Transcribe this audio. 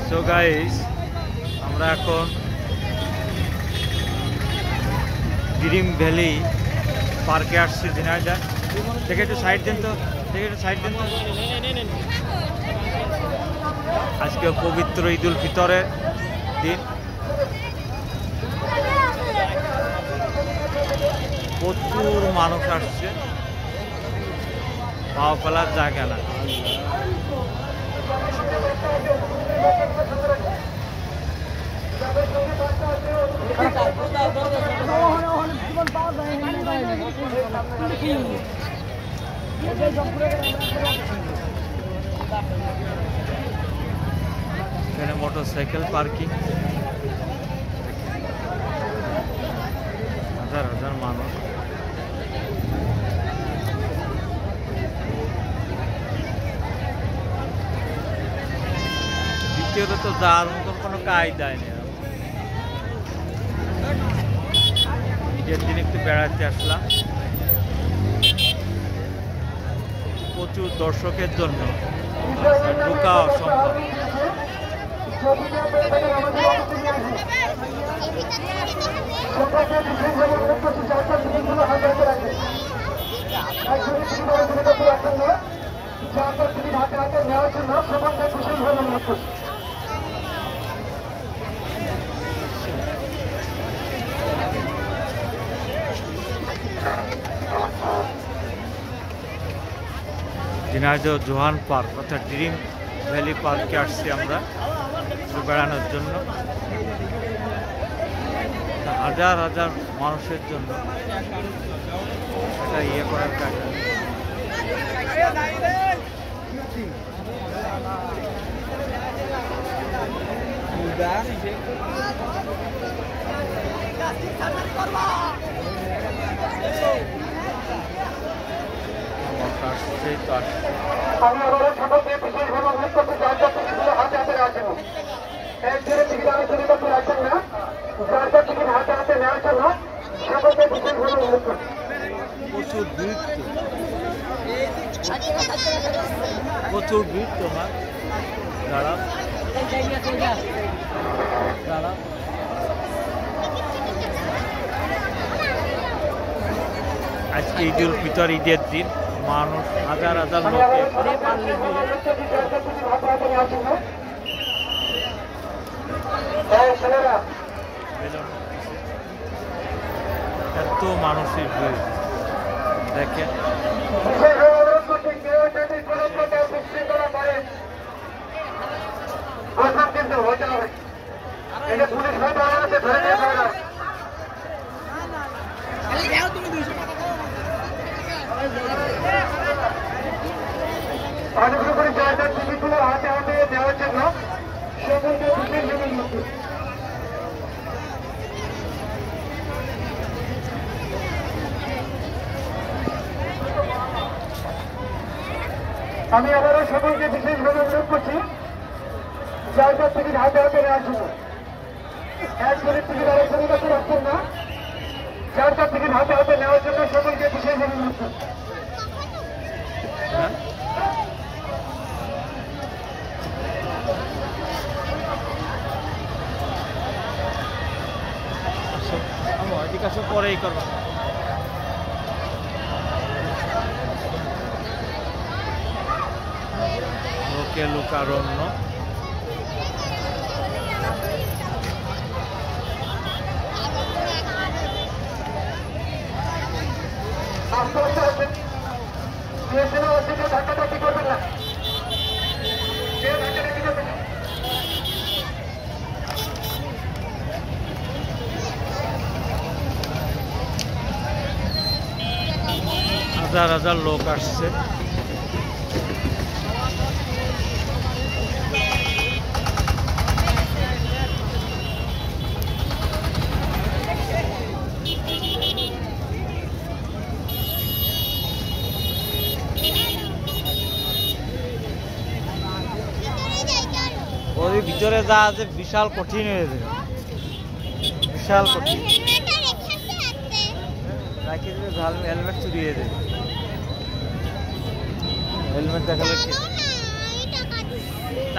So guys, আমরা এখন dream valley পার্কে আসছি ঝিনাইদহ থেকে। একটু সাইড দেন তো, আজকে পবিত্র ঈদুল ফিতরের দিন। প্রচুর মানুষ আসছে, পাও ফেলার জায়গা না। এখানে মোটরসাইকেল পার্কিং, হাজার হাজার মানুষ। দ্বিতীয়ত তো যাওয়ার মতন কোনো কায়দায় নেই। ঈদের দিন একটু বেড়াতে আসলাম। প্রচুর দর্শকের জন্য ঢোকা অসম্ভব। ঝিনাইদহ জোহান পার্ক অর্থাৎ ড্রিম ভ্যালি পার্কে আসছি আমরা বেড়ানোর জন্য। হাজার হাজার মানুষের জন্য এটা ইয়ে করার কাজ। আমি আবারও সকলকে বিশেষভাবে অনুরোধ করতে চাই, যার টিকিটগুলো হাতে হাতে রাখেন। একজনের টিকিট আলোচনা করতে রাখছেন না, যার যার টিকিট হাতে হাতে নেওয়ার জন্য সকলকে বিশেষভাবে অনুরোধ করছি। প্রচুর ভিড়, প্রচুর ভিড়। তোমার দাঁড়া দাঁড়া, আজকে ঈদুল ফিতর, ঈদের দিন। মানুষ হাজার হাজার লোক, এত মানুষের ভিড় দেখেন। অনুগ্রহ করে যার যার টিকিটগুলো হাতে হাতে দেওয়ার জন্য সকলকে বিশেষভাবে অনুরোধ করছি। আমি আবারও সকলকে বিশেষভাবে অনুরোধ করছি, যার যার টিকিট হাতে হাতে নেওয়ার জন্য। একজনের টিকিট আলোচনা করতে রাখছেন না, যার যার টিকিট হাতে হাতে নেওয়ার জন্য সকলকে বিশেষভাবে অনুরোধ করছি। পরেই করবো। লোকে লোকারণ্য। ধাক্কাধাক্কি করবেন না, ধাক্কাধাক্কি করবেন না। হাজার হাজার লোক আসছে। ওই ভিতরে যা আছে বিশাল কঠিন হয়ে যাবে, বিশাল কঠিন। রাখি দেবে, হেলমেট চুরিয়ে দেবে। হেলমেট দেখালে